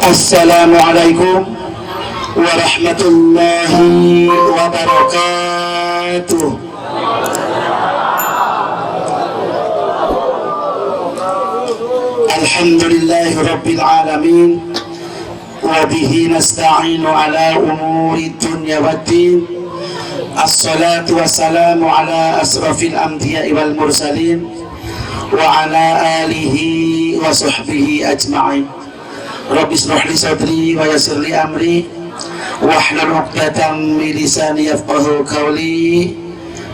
Assalamualaikum warahmatullahi wabarakatuh. Alhamdulillahi rabbil alamin wa bihi nasta'inu ala umuri dunya waddin. Assalatu wassalamu ala asrafil anbiya'i wal mursalin wa ala alihi wa sahbihi ajma'in. Rabbi shrah li sadri wa yassir li amri wahlul 'uqdatam min lisani yafqahu qawli.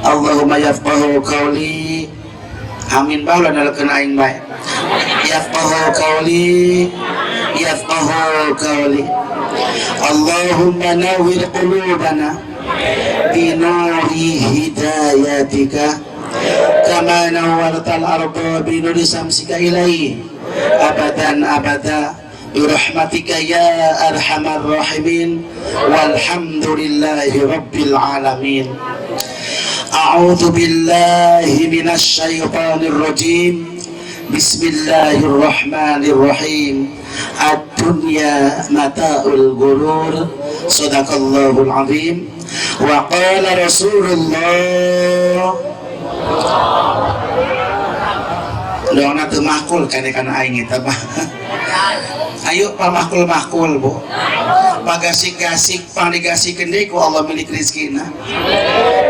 Allahumma yafqahu qawli. Amin baula nalkeun aing bae. Yafqahu qawli, yafqahu qawli. Allahumma nawwir qulubana bi nuri hidayatika kama nawwartal arda bi nuri samsika ilaihi abadan abada birahmatika ya arhamar rahimin walhamdulillahi rabbil alamin. A'udzu billahi minasy syaithanir rajim. Bismillahirrahmanirrahim. Ad-dunya mata'ul ghurur. Shadaqallahul azim. Wa qala Rasulullah. Doana teu mahkul kana aing eta mah. Ayo pamakul-makul bu, pagasik-gasik pangdigasikeun deui ku Allah milik rizkina.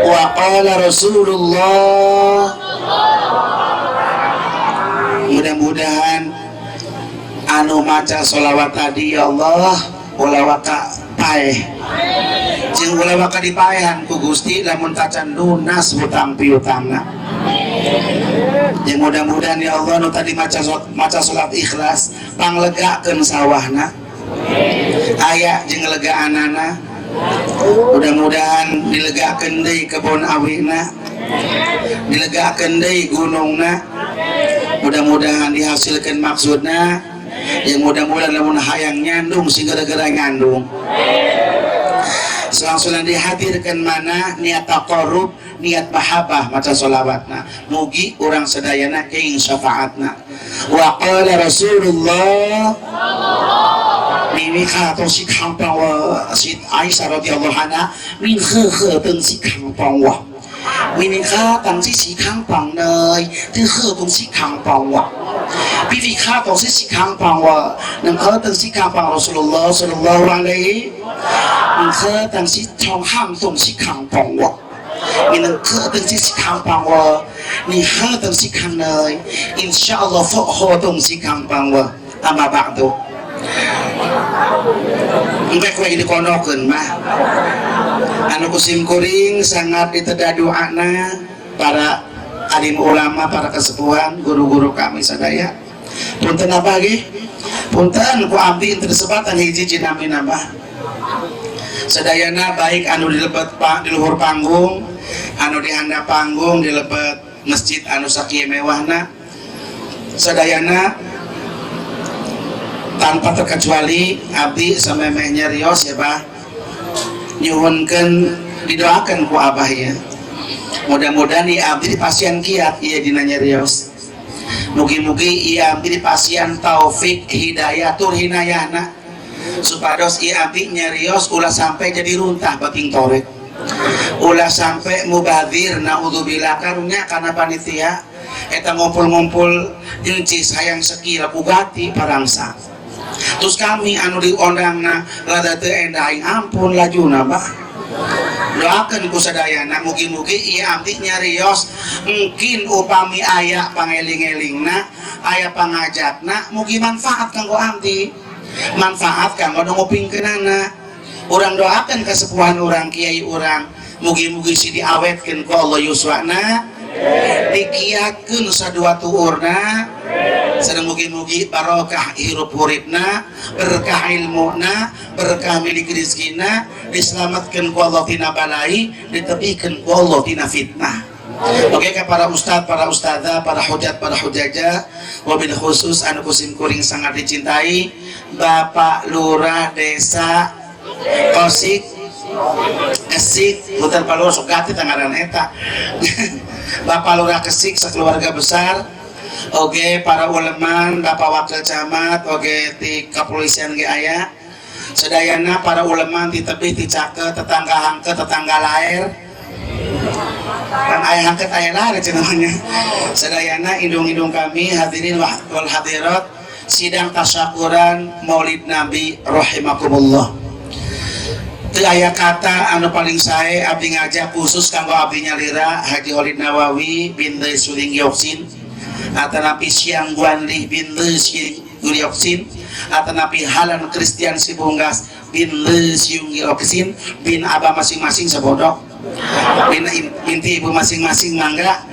Wa qala Rasulullah. Mudah-mudahan anu maca sholawat tadi ya Allah ulah waka paeh jeung ulah waka dipaehan ku Gusti lamun tacan lunas hutang piutangna. Yang mudah-mudahan ya Allah nu tadi maca salat ikhlas panglegakeun sawahna aya jeung legaanana. Mudah-mudahan dilegakeun deui kebon awina, dilegakeun deui gunungna. Mudah-mudahan dihasilkeun maksudna. Yang mudah-mudahan lamun hayang nyandung si gara-gara nyandung selangsulan dihadirkan mana niat taqarrub, niat mahabbah maca sholawatna. Mugi urang sadayana keing syafaatna. Wa qala Rasulullah mimi khato si kampang wa si Aisyah radhiyallahu anha min khe teng si kampang wa mimi khatang si kampang neuy teu khe teng si kampang wa bibi khato si kampang wa nang khe teng si kampang Rasulullah sallallahu alaihi min khe tang si chong ham tong si kampang wa min khe teng si kampang wa ni ha teng si kang neuy insyaallah fo ho tong si kampang wa amma ba'du. Engke kowe dikonokeun mah anu kusim kuring sangat diteda doana para alim ulama, para kesepuhan, guru-guru kami sadaya. Punten apa ge? Punten ku abdi tersebatan hiji jinami nambah. Sadayana baik anu dilebet di luhur panggung, anu di handap panggung, dilebet masjid anu sakieu mewahna. Sadayana tanpa terkecuali abdi samemeh nyarios ya bah nyuhunkeun didoakeun ku abah ya. Mudah-mudahan ieu abdi pasien kiat ieu dina nyarios. Mugi-mugi ieu abdi pasien taufik hidayah tur hinayahna supados ieu abdi nyarios ulah sampai jadi runtah bating torek. Ulah sampai mubadzir naudzubillah karunya kana panitia eta ngumpul-ngumpul jeung hayang sekila bugati parangsa. Terus kami anu diondangna rada teu endah aing ampun lajuna bah. Doakeun ku sadayana mugi-mugi ieu abdi nyarios mungkin upami aya pangeling-elingna, aya pangajakna, mugi manfaat kanggo abdi. Manfaat kanggo ngupingkeunana. Urang doakeun kasepuhan urang, kiai urang, mugi-mugi si diawetkeun ku Allah yuswana, dikiatkeun sadua tuurna. Sedang mugi-mugi barokah hirup uripna, berkah ilmuna, berkah milik rizkina, diselamatkan ku Allah tina balai, ditepikeun ku Allah tina fitnah. Oke ka para ustad, para ustadzah, para hujat, para hujaja, wabil khusus anu kusim kuring sangat dicintai Bapak Lurah Desa Kosik Kesik, hutan Palura Sugati tangaran eta. Bapak Lurah Kesik sekeluarga besar oge para ulama, Bapak Wakil Camat, oge ti kepolisian ge aya. Sedayana para ulama di tebih ti cake tetangga hangke tetangga lair. Kan aya hangke aya lair cenah. Sedayana indung-indung kami hadirin wal hadirat sidang tasyakuran Maulid Nabi rahimakumullah. Teu aya kata anu paling sae abdi ngajak khusus kanggo abdi nyalira Haji Khalid Nawawi bin Suling Yoksin atanapi Siang Guandih bin Yoksin atanapi Halan Christian Sibunggas bin Siung Yoksin bin abah masing-masing sabodok bin inti ibu masing-masing mangga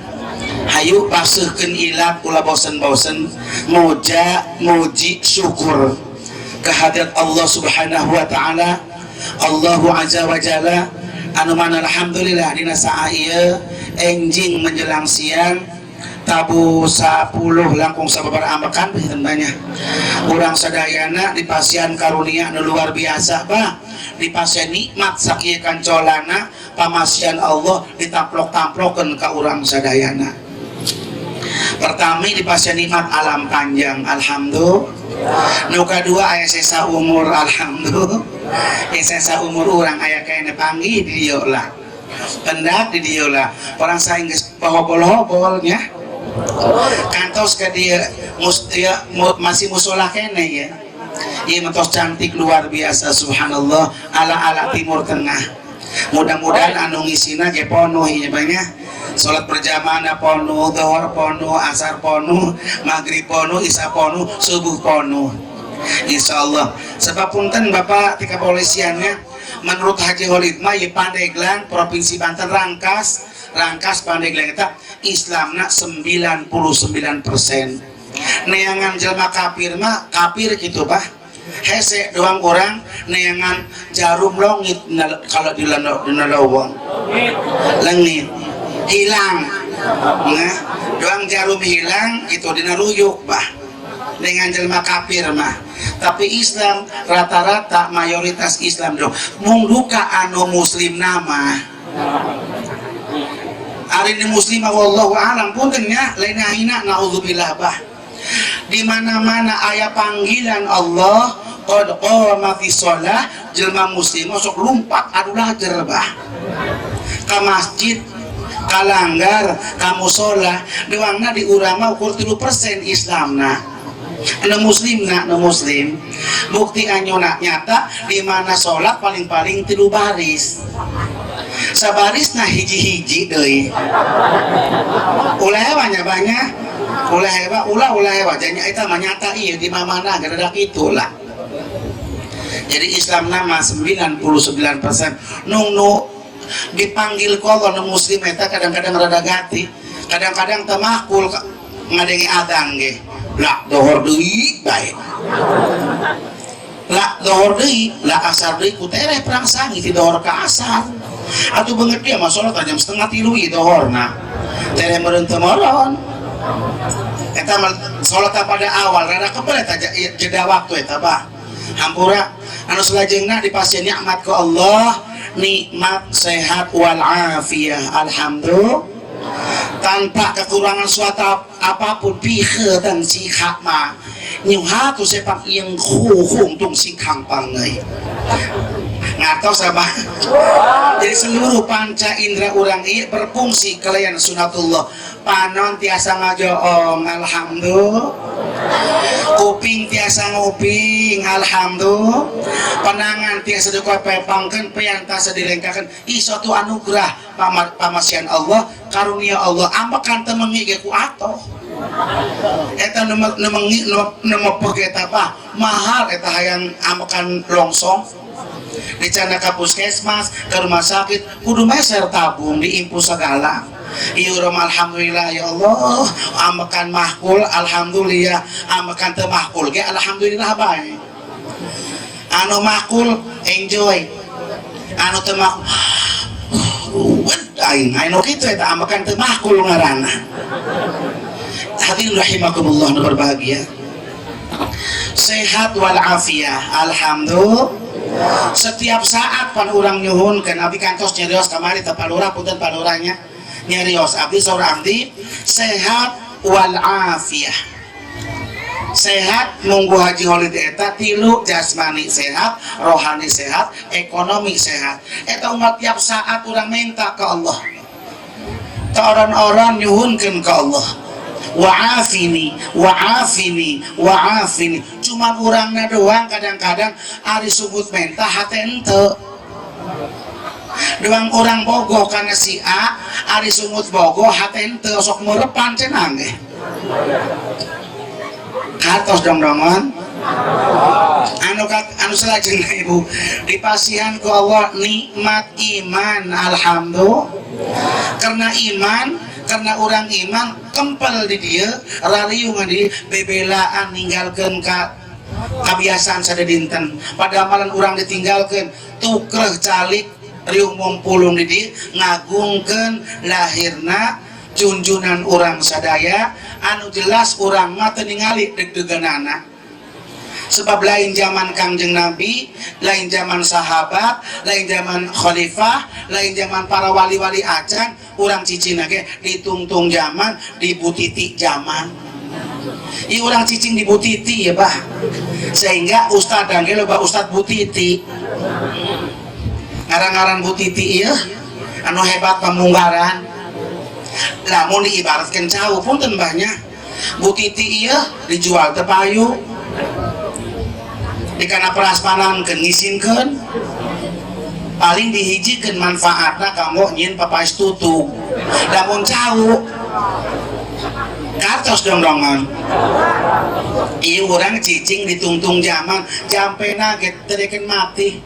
hayu paseuhkeun ilat ulah bosen-bosen muji syukur kehadirat Allah Subhanahu wa taala Allahu Azza wa Jalla anu mana alhamdulillah dina saat ieu enjing menjelang siang tabu 10 langkung sababaraha ambekan banyak urang sadayana dipasian karunia anu luar biasa bah dipasian nikmat sakieu kancolana pamasian Allah ditamplok-tamplokeun ka urang sadayana. Pertama dipasian nikmat alam panjang alhamdulillah. Nu kadua aya sesa umur alhamdulillah. Sesa umur urang aya kene panggih di dieu lah. Pendak di dieu lah. Orang saing geus pohobol-hobol nya. Kantos ka dieu masih musola kene ya. Ieu mentos cantik luar biasa subhanallah ala timur tengah. Mudah-mudahan anu ngisina ge ponuh ieu banyak. Salat berjamaah ponuh, dhuhur ponuh, asar ponuh, maghrib ponuh, isya ponuh, subuh ponuh. Insyaallah. Sebab punten Bapak ti kepolisiannya menurut Haji Khalid mah ieu Pandeglang Provinsi Banten Rangkas Pandeglang eta Islamna 99%. Neangan jelema kafir mah kafir kitu bah. Hese doang orang neangan jarum longit kalau di lawang langit hilang nah doang jarum hilang itu dina ruyuk bah dengan jelma kafir mah tapi Islam rata-rata mayoritas Islam dong mung duka anu muslim nama ari ni muslim wallahu alam punten nya lain hina naudzubillah bah di mana-mana aya panggilan Allah qad qamatis shalah jelma muslim sok lumpat adu lajer bah ka masjid ka langgar ka mushola diwangna di urang mah ukur 3% Islamna nu muslim bukti anyona nyata di mana salat paling-paling 3 baris sabarisna hiji-hiji deui ulah banyak ulah hewa janya eta mah nyata ieu di mana gara-gara kitulah. Jadi Islam nama 99% nung dipanggil ku Allah nu muslim eta kadang-kadang rada gati kadang-kadang teu makul ngadengi adzan ge lah dohor deui bae lah dohor deui lah asar deui ku tereh perang sangi ti dohor ka asar atuh beungeut dia mah salat jam 2:30 dohorna tereh meureun teu moron eta salat pada awal rada kebelet aja jeda waktu eta bah hampura anu salajengna dipasieun nikmat ku Allah nikmat sehat wal afiyah alhamdulillah tanpa kekurangan suatu apapun pihe dan sikap mah nyuha tu sepak yang hukum tung sikang pangai ngatos apa jadi seluruh panca indera urang ieu berfungsi kalian sunatullah panon tiasa ngajoong alhamdulillah kuping tiasa nguping alhamdulillah panangan tiasa dipepangkeun piantasa dilengkakeun ieu suatu anugerah pamasian Allah karunia Allah ambekan teu mengi ge ku atoh eta nemepeg eta bah mahal eta hayang ambekan longsong dicana ka puskesmas ke rumah sakit kudu meser tabung diimpu segala ieu alhamdulillah ya Allah ambekan mahkul alhamdulillah ambekan teu mahkul ge alhamdulillah bae anu mahkul enjoy anu teu mahkul aing anu kitu eta ambekan teu mahkul ngaranna hadirin rahimakumullah nu berbahagia sehat wal afiyah alhamdulillah setiap saat pan urang nyuhun ke Nabi kantos nyarios kamari teu palurah punten palurahnya nyarios abdi saur abdi sehat wal afiyah. Sehat nunggu haji holiday eta tilu, jasmani sehat, rohani sehat, ekonomi sehat. Eta umat tiap saat orang minta ke Allah, orang-orang nyuhunkeun ke Allah, wa'afini wa'afini wa'afini. Cuman urangna doang kadang-kadang ari subut minta hate ente doang orang bogoh karena si A ari sumut bogoh hate ente sok merepan cenang deh katos dong-dongan anu salajeng ibu dipasihan ku Allah nikmat iman. Alhamdulillah karena iman, karena orang iman kempel di dia rariungan di bebelaan ninggalkan kebiasaan sada dinten pada amalan orang ditinggalkan tukreh calik riung mumpulung di dia ngagungkan lahirna junjunan orang sadaya anu jelas orang mata ningali deg-deganana. Sebab lain zaman Kangjeng Nabi, lain zaman sahabat, lain zaman khalifah, lain zaman para wali-wali acan, orang cicing lagi ditungtung zaman, dibutiti zaman. Ini orang cicing dibutiti ya bah, sehingga ustad dan loba ustad butiti, ngarang-ngarang butiti ya, anu hebat pemunggaran. Lamun diibaratkan jauh pun banyak, butiti ya dijual tepayu. Dikana prasmanan ngisinkeun paling dihijikeun manfaatna kanggo nyin papais tutug lamun cau kartos dong-dongan. Ieu urang cicing ditungtung zaman jampena ge teu mati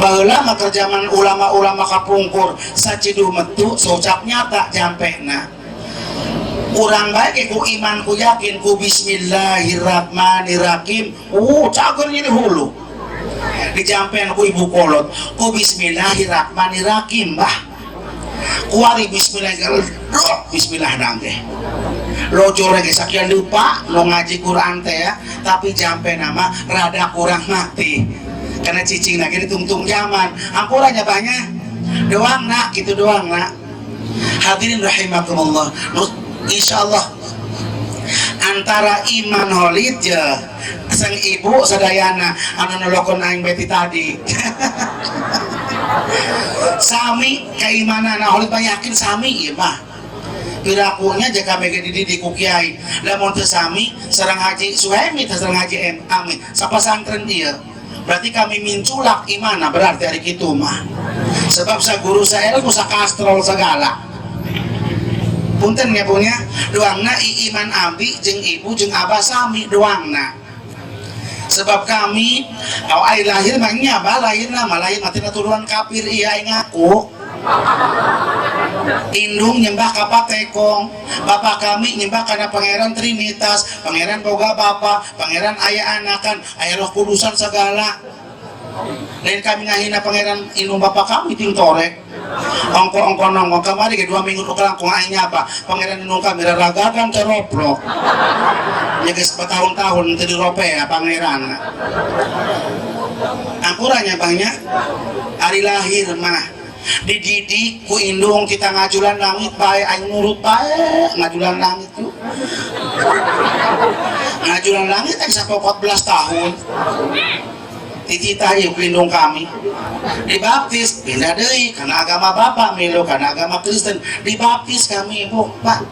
baheula mah zaman ulama-ulama kapungkur saciduh metu socap nyata jampena. Urang baik ku iman ku yakin ku bismillahirrahmanirrahim cagernya di hulu dijampean ku ibu kolot ku bismillahirrahmanirrahim bah kuari bismillah nangge lojor lagi sakian lupa lo ngaji Quran teh ya tapi jampe nama rada kurang mati karena cicing lagi ditungtung zaman ampurannya banyak doang nak gitu doang nak. Hadirin rahimakumullah, insyaallah antara iman holid ya sang ibu sadayana anu nolokon aing beti tadi sami keimanan holid mah yakin sami ieu mah pirakunya jaga bege dididik ku kiai lamun teu sami sareng haji Suhaimi teh sareng haji Amin sapasantren ieu berarti kami minculak imana berarti hari kitu mah sebab sa guru saya ku sakastrol segala punten ya punya doangna iman abi jeung ibu jeung abah sami doangna sebab kami ai lahir mah nya abah lahirna mah lahir mati turunan kafir ieu aing ngaku indung nyembah ka patekong bapak kami nyembah kana pangeran Trinitas pangeran boga bapa pangeran aya anakan aya roh kudusan segala lain kami ngahina pangeran indung bapak kami ting torek ongko nongko kemari ke 2 minggu kelangkung aingnya apa pangeran indung kami ragagan teroplok ya guys bertahun-tahun tadi rope ya pangeran ampurannya banyak hari lahir mah dididik ku indung kita ngajulan langit bae aing nurut bae ngajulan langit tuh ngajulan langit aing 14 tahun tititah ieu indung kami dibaptis pindah deui kana agama bapak milo kana agama Kristen dibaptis kami ibu pak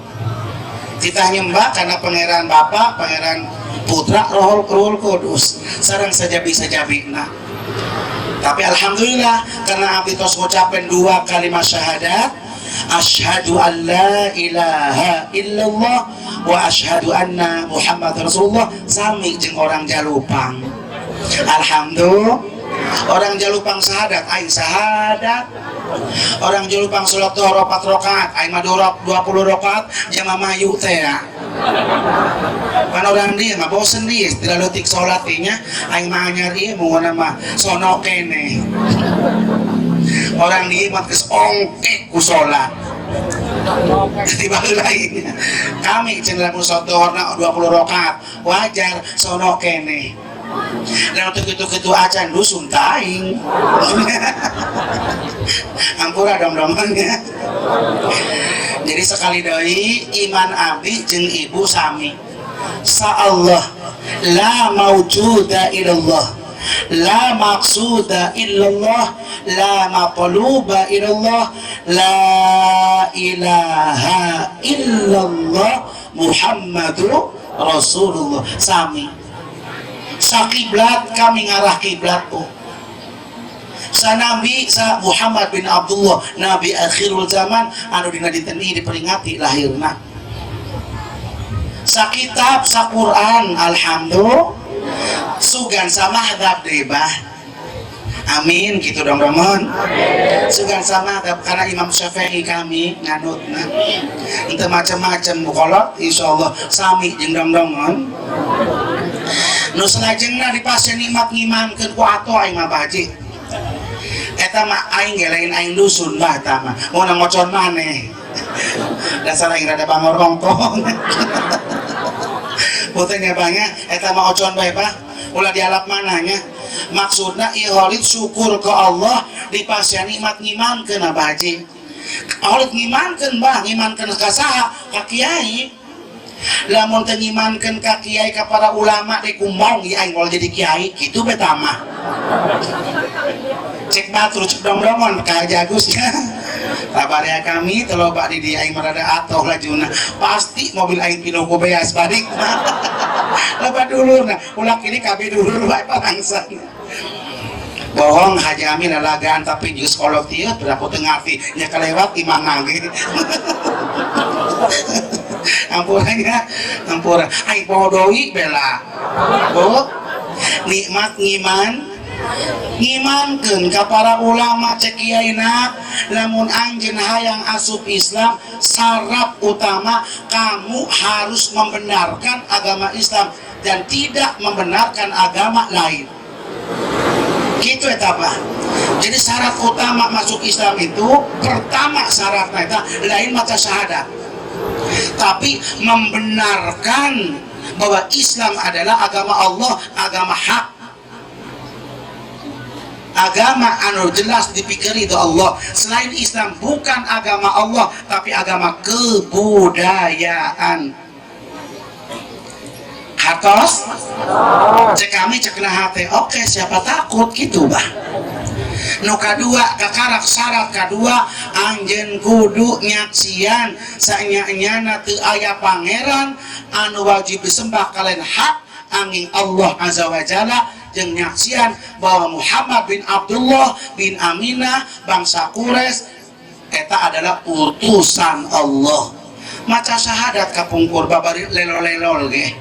titah nyembah kana pangeran bapak pangeran putra rohul kudus sareng sajabi-sajabina. Tapi alhamdulillah karena abdi tos ngucapin 2 kalimat syahadat asyhadu an la ilaha illallah wa asyhadu anna Muhammad Rasulullah sami jeung orang Jalupang. Alhamdulillah orang Jalupang syahadat aing syahadat orang Jalupang salat duha 4 rakaat aing mah 20 rakaat jamaah mayu teh ya kan orang dia mah bosen dia tidak letik sholat nya aing mah anyar ieu mungona mah sono kene orang dia mah geus ongke ku sholat jadi baheula kami cenah lamun sholat duhurna 20 rakaat wajar sono kene dan untuk itu acan dusun taing. Ampura dom-domannya. Jadi sekali deui iman abdi jeung ibu sami. Sa'allah la mawjuda illallah, la maqsuda illallah, la maqluba illallah, la ilaha illallah Muhammadur Rasulullah. Sami sakiblat kami ngarah kiblat po sa Nabi sa Muhammad bin Abdullah, Nabi akhirul zaman anu dina dinten ieu diperingati lahirna. Sa kitab sa Quran alhamdulillah sugan sama hadap debah. Amin gitu dong Ramon. Sugan sama hadap karena Imam Syafi'i kami nganutna ente macam-macam bukolot insyaallah sami jeung dong-dongon. Nu salajengna dipasien nikmat ngimankeun ku ato aing mah baji. Eta mah aing ge lain aing dusun bah eta mah. Mun ngocon maneh. Dasar aing rada pangorongkong. Putenya banyak eta mah ocon bae Pak. Ulah dialap mananya. Maksudna ieu holid syukur ke Allah dipasien nikmat ngimankeun abah haji. Holid ngimankeun bah, ngimankeun ka saha? Ka kiai. Lamun teu ngimankeun ka kiai ka para ulama di kumaha aing kalau jadi kiai kitu beta mah. Cek batur cek dong-dongon ka jagus ya. Kabarnya kami teloba di dia aing marada atoh lajuna pasti mobil aing pinu ku beas balik. Loba dulurna ulah kini kabeh dulur bae palangsan. Bohong Haji Amin lalagaan tapi di sekolah tieu berapa teu ngarti nya kalewat imang ge. Ampunnya ampura aing pohodoi bela. Bu nikmat ngimankeun ka para ulama cek kiaina lamun anjeun hayang asup Islam syarat utama kamu harus membenarkan agama Islam dan tidak membenarkan agama lain. Gitu eta Pak. Jadi syarat utama masuk Islam itu pertama syaratnya itu lain maca syahadat. Tapi membenarkan bahwa Islam adalah agama Allah, agama hak. Agama anu jelas dipikiri itu Allah. Selain Islam bukan agama Allah tapi agama kebudayaan. Hatos cek kami cek nah hati oke siapa takut gitu bah. Nu kadua kakarak syarat kadua anjeun kudu nyaksian sanyanyana teu aya pangeran anu wajib disembah kalian hak angin Allah azza wa jalla jeung nyaksian bahwa Muhammad bin Abdullah bin Aminah bangsa Quraisy eta adalah utusan Allah. Maca syahadat kapungkur babari lelol-lelol ge.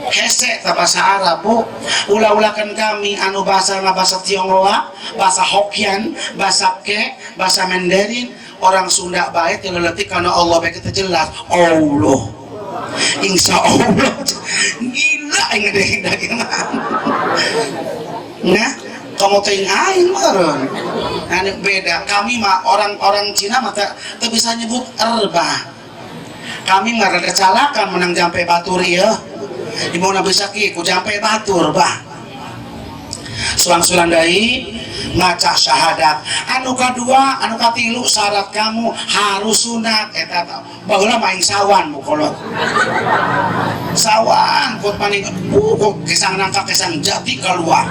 Hese ta bahasa Arab bu. Ulah-ulahkeun kami anu bahasa Tionghoa, bahasa Hokkien, bahasa Ke, bahasa Mandarin, orang Sunda bae teu leutik kana Allah bae teu jelas. Allah. Insya Allah gila yang ada nah kamu ting aing meren nah beda kami mah orang Cina mah tak bisa nyebut erbah kami mah rada calakan menang jampe batur ya di mana bisa ku jampe batur bah sulang-sulang dai maca syahadat anu kadua anu katilu syarat kamu harus sunat eta baheula main sawan bukolot sawan buat paning kesang nangka kesang jati keluar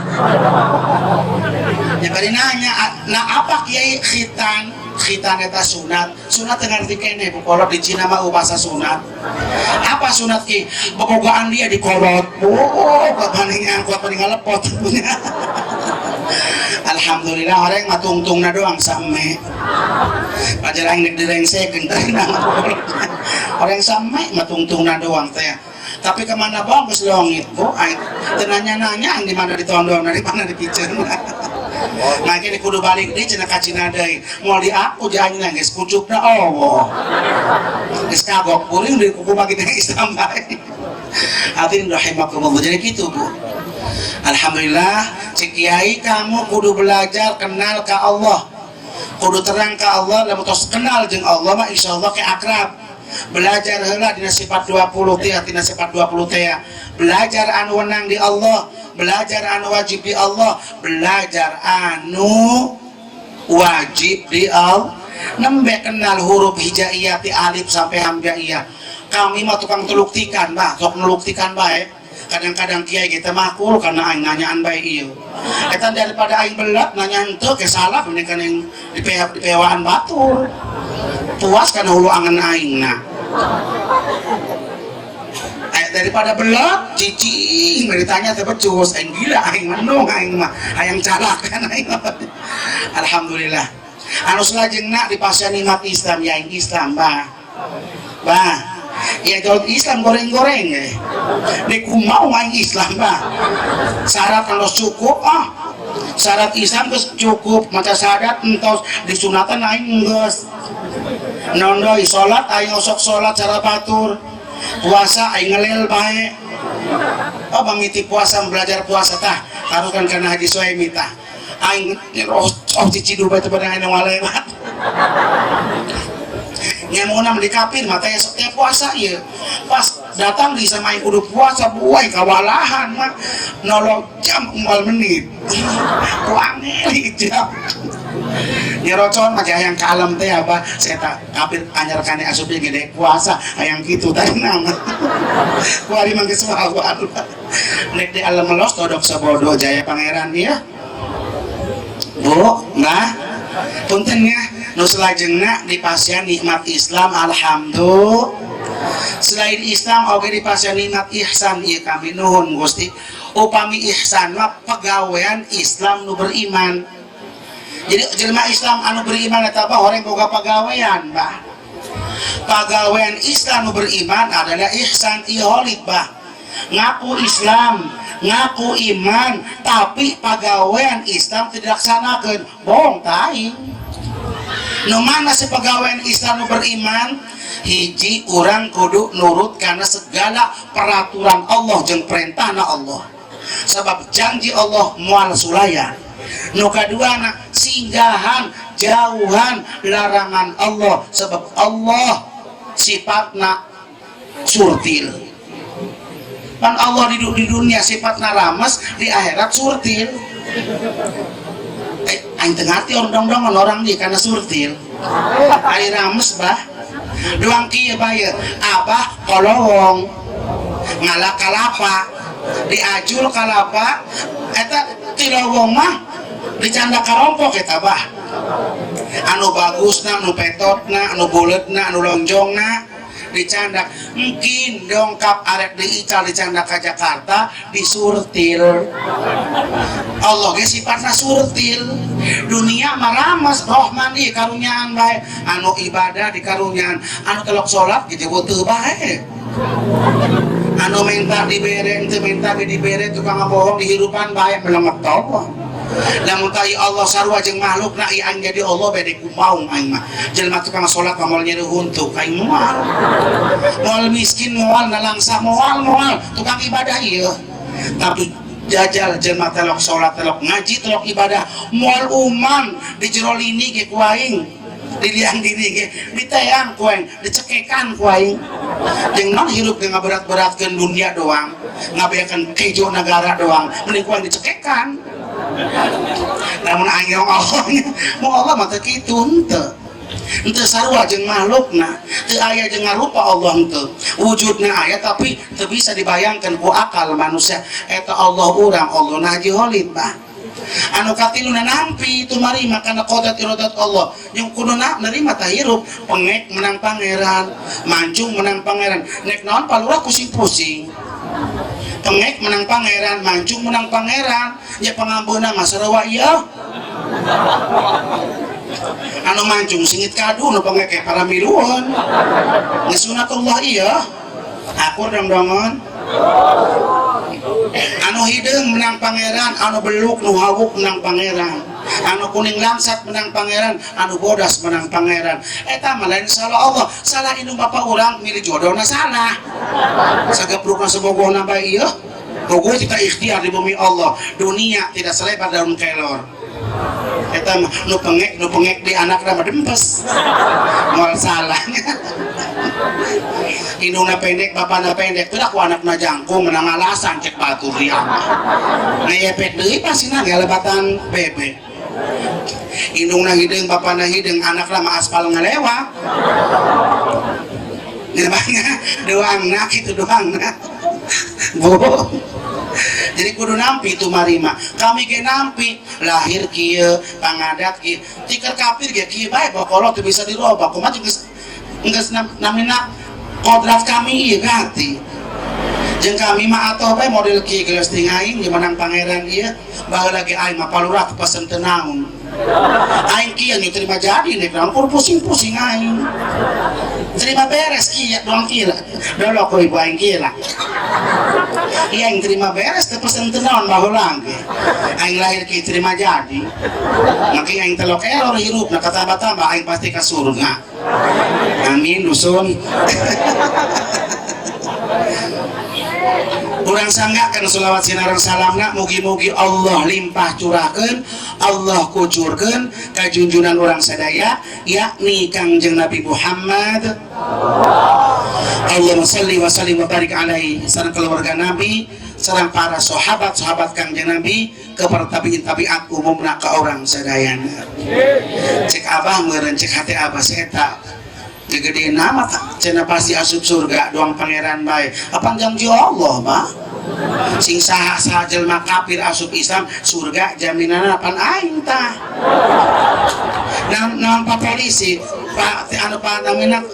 ya bari nanya nah apa kiai khitan eta sunat dengan arti kene bukolot di Cina mah bahasa sunat apa sunat ki bobogaan dia dikolot buat paning ngalepot punya Alhamdulillah orang mah tungtungna doang same. Pajarang nek direngsekeun teh orang same mah tungtungna doang teh. Tapi kemana bagus longit bu? Teu nanya-nanya di mana ditondong, di mana dipiceun. Nah kini kudu balik deui cenah ka Cina deui. Moal di aku jangan geus pucukna Allah. Geus kagok kuring di kuku bagi Islam bae. Hadirin rahimakumullah. Jadi gitu bu. Alhamdulillah cik kiai kamu kudu belajar kenal ke Allah kudu terang ke Allah lamun tos kenal jeung Allah mah insyaallah ke akrab belajar heula dina sifat 20 teh, tina sifat 20 teh, belajar anu wenang di Allah, belajar anu wajib di Allah, belajar anu wajib di Allah. Nembe kenal huruf hijaiyah ti alif sampai hamzaiyah. Kami mah tukang teluktikan, bah, sok neluktikan bae. Kadang-kadang kiai kita makul karena aing nanyaan bae ieu. Eta daripada aing belat nanya henteu ke salah mendingan yang dipewaan batur. Puas kana hulu angan aing na. Daripada belat cicing ditanya teh becus aing gila aing menung aing mah hayang calakan aing. Alhamdulillah. Anu salajengna dipasian nikmat Islam ya aing Islam bah. Ya kalau Islam goreng-goreng ya. Nek kumau aing Islam bah. Syarat kalau cukup syarat Islam geus cukup maca syahadat entos disunatan aing geus. Nondoi salat aing osok salat cara batur. Puasa aing ngelel bae. Mamiti puasa belajar puasa tah taruhkan kana Haji Soemi tah. Aing nyeroh cicidul bae teh barang anu walewat. Nyemunam di kapir mata esok teh puasa ieu. Pas datang di sama aing kudu puasa buai kawalahan mah 0 jam 0 menit. Kuangel jam. Nyerocon mah hayang ka alam teh apa saya tak kapir anyar kane asup gede puasa hayang kitu teh nama. Kuari mah geus wawan. Nek di alam melos todok sabodo jaya pangeran ieu. Bu, nah, puntennya nu salajengna dipasian nikmat Islam alhamdulillah. Selain Islam oge dipasian nikmat ihsan ieu kami nuhun Gusti. Upami ihsan mah pagawean Islam nu beriman. Jadi jelema Islam anu beriman eta mah horeng boga pagawean, Bah. Pagawean Islam nu beriman adalah ihsan iholik, Bah. Ngaku Islam, ngaku iman, tapi pagawean Islam tidak dilaksanakeun, bohong tai. Nu mana si pagawean Islam nu beriman? Hiji urang kudu nurut karena segala peraturan Allah jeung perintahna Allah. Sebab janji Allah moal sulayan. Nu kaduana singgahan jauhan larangan Allah sebab Allah sifatna surtil. Pan Allah di dunia sifatna rames, di akhirat surtil. Aing teu ngarti orang di karena surtil. Ari rames bah. Doang kieu bae abah kolowong. Ngalak kalapa, diajul kalapa, eta tilowong mah dicanda karompok eta bah. Anu bagusna, anu petotna, anu buleutna, anu lonjongna dicandak. Mungkin dongkap arek diical dicandak ke Jakarta disurtil. Allah ge sifatna surtil. Dunia maramas rohman di karunyaan bae. Anu ibadah di karunyaan, anu telok salat disebut teu bae. Anu minta dibere teu minta dibere tukang bohong dihirupan bae melemet tolong. Lamun tai Allah sarua jeung makhlukna ieu aing jadi Allah bade kumaung aing mah. Jelema tukang salat moal nyeri huntuk aing moal. Moal miskin moal nalangsa moal tukang ibadah ieu. Tapi jajal jelema telok salat telok ngaji telok ibadah moal uman di jero lini ge ku aing. Diliang diri ge diteang ku aing, dicekekan ku aing. Jeung non hirup ge ngaberat-beratkeun dunia doang, ngabeakeun kejo negara doang, mending ku aing dicekekan. Namun aing mau Allah mah teu kitu henteu sarua jeung makhlukna teu aya jeung ngarupa Allah henteu wujudna aya tapi teu bisa dibayangkeun ku akal manusia eta Allah urang Allah Haji Holid bah anu katiluna nampi itu mari makana qodat iradat Allah yang kuduna nerima tah hirup pengek menang pangeran manjung menang pangeran nek naon palurah pusing-pusing pengek menang pangeran manjung menang pangeran nya pangambeuna mah sarua ieu anu manjung singit kadu nu pengek para miluan geus sunatullah ieu akur dong-dongon anu hideung menang pangeran anu beluk nu hawuk menang pangeran anu kuning langsat menang pangeran anu bodas menang pangeran eta mah lain salah Allah salah indung bapak urang milih jodohna salah sageprukna sebogohna bae ieu bogoh kita ikhtiar di bumi Allah dunia tidak selebar daun kelor Eta mah nu pengek di anakna mah dempes. Moal salahnya. Indungna pendek, bapana pendek, teu da ku anakna jangkung menang alasan cek batur dia. Ngepek deui pasina ngalebatan bebek. Indungna hideung, bapana hideung, anakna mah aspal ngalewa. Nyebanya doangna kitu doangna. Bu. Jadi kudu nampi itu marima. Kami ge nampi lahir kieu, pangadat kieu. Tikar kafir ge kieu bae pokolo teu bisa dirobah. Kumaha geus namina kodrat kami ieu ganti. Jeung kami mah atoh bae model kieu geus ting aing di menang pangeran ieu. Baheula ge aing mah palurah pesen teu naon. Aing kieu nih terima jadi nih naon kudu pusing-pusing aing. Terima beres kieu doang kieu. Dolo ko ibu aing kieu lah. Iya yang terima beres teu pesen teu naon baheula ge. Aing lahir kieu terima jadi. Makin aing telok error hirupna katambah-tambah aing pasti ka surga. Amin dusun. Urang sanggakeun sholawat sinareng salamna mugi-mugi Allah limpah curahkeun, Allah kucurkeun ka junjunan urang sadaya yakni Kangjeng Nabi Muhammad. Allahumma shalli wa sallim wa barik alaihi sareng keluarga Nabi sareng para sahabat-sahabat Kangjeng Nabi kepada tabiin-tabiat umumna ka urang sadayana. Cek abah meureun cek hate abah eta gegede nama cenah pasti asup surga doang pangeran bae. Apa janji Allah mah? Sing saha jelema kafir asup Islam surga jaminanna pan aing tah. Naon pa polisi, Pak anu pa namina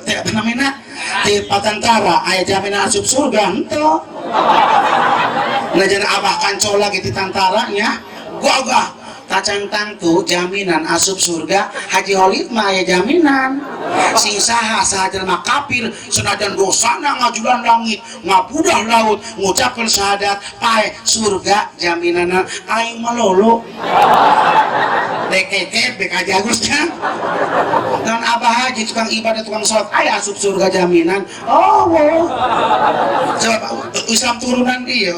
ti patantara aya jaminan asup surga henteu. Najan abah kancol lagi di tantaranya. Gua tacantang tuh jaminan asup surga Haji Holid mah aya jaminan. Sing saha jelema kafir senajan dosana ngajulan langit ngabudah laut ngucapkeun syahadat pae surga jaminanna aing mah lolo. Deket bek aja Gusnya. Dan abah haji tukang ibadah tukang salat aya asup surga jaminan. Oh wow. Sebab Islam turunan dia.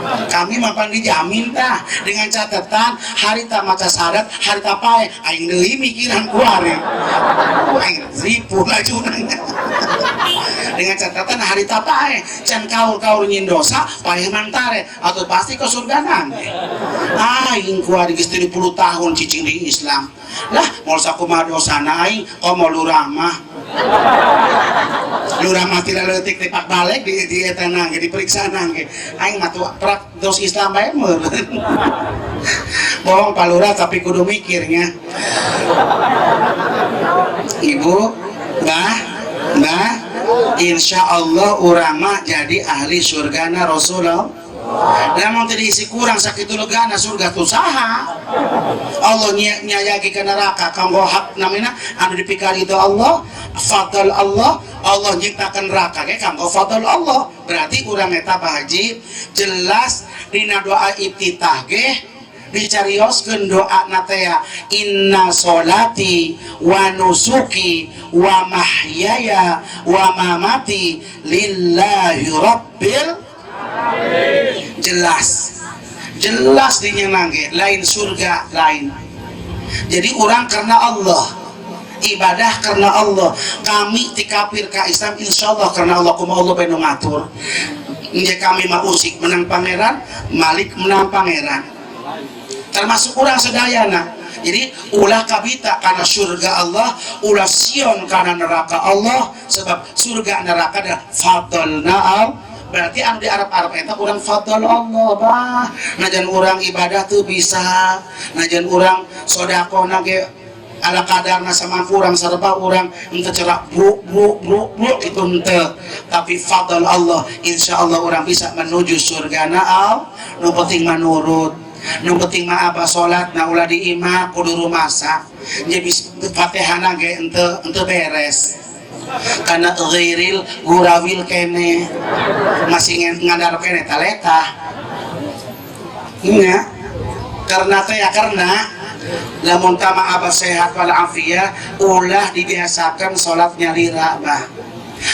Kami mapan dijamin tah dengan catatan harita maca syahadat harita pae aing deui mikiran kuare aing ripuh lajunana dengan catatan harita pae can kaur nyin dosa pae mantare atau pasti ke surga nanti aing kuare geus 30 tahun cicing di Islam lah moal sakumaha dosana aing komo lurah mah tidak leutik tipak balik di eta nangge diperiksa nangge aing mah prak dos Islam bae meureun bohong palura tapi kudu mikirnya ibu mbah insya Allah urang mah jadi ahli surgana Rasulullah. Lamun teu diisi kurang sakitu legana surga tu saha Allah nyayagi ke neraka kanggo hak namina anu dipikari itu Allah fadl Allah nyiptakeun neraka ge kanggo fadl Allah berarti urang eta Pak Haji jelas dina doa iftitah ge dicarioskeun doa natea inna sholati wa nusuki wa mahyaya wa mamati lillahi rabbil jelas dinyenangke lain surga lain jadi orang karena Allah ibadah karena Allah kami tikapir ka Islam insyaallah karena Allah kuma Allah benu ngatur nya kami mah usik menang pangeran Malik menang pangeran termasuk orang sedayana jadi ulah kabita karena surga Allah ulah sion karena neraka Allah sebab surga neraka adalah fadlna berarti anu di Arab eta urang fadl Allah bah najan urang ibadah tuh bisa najan urang sedekahna ge ala kadarna samampu urang sarba urang henteu cerak bruk itu henteu tapi fadl Allah insyaallah urang bisa menuju surgana Allah nu penting manurut nu penting mah abah salat na ulah diimah kudu rumasak jadi Fatihana ge henteu beres karena ghairil gurawil kene masih ngadar kene taleta nya karena lamun kama abah sehat wal afiyah ulah dibiasakan sholat nyari rabah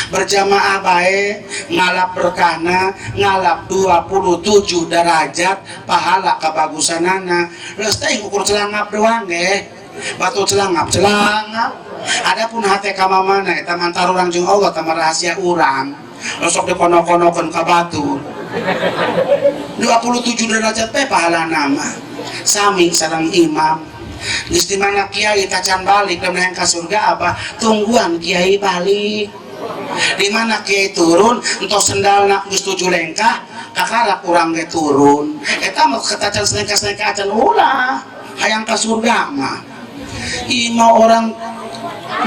berjamaah bae ngalap berkahna, ngalap 27 derajat pahala kebagusanana. Leus teh ukur celangap doang ge, batu celangap adapun hate ka mamana eta mantar urang jeung Allah tama rahasia urang. Sok dipono-ponokeun ka batu 27 derajat teh pahalana mah sami sareng imam. Geus di mana kiai tacan balik dan yang ka surga apa tungguan kiai balik. Di mana kiai turun entos sendalna geus 7 lengkah kakarak urang ge turun eta mah ketacan selengkah-selengkah acan ulah hayang ka surga mah. Ima orang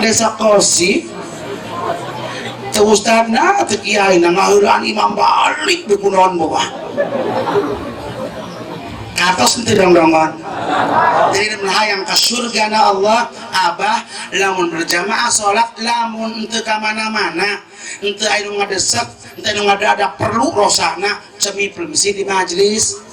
desa Kosi teu ustadna teu kiaina ngaheulaan imam balik di kunaon boga katos teu dong-dongan. Jadi hayang ka surga na Allah abah lamun berjamaah salat lamun teu ka mana-mana teu aya nu ngadesek teu aya nu ngadadak perlu rosana cemi permisi di majelis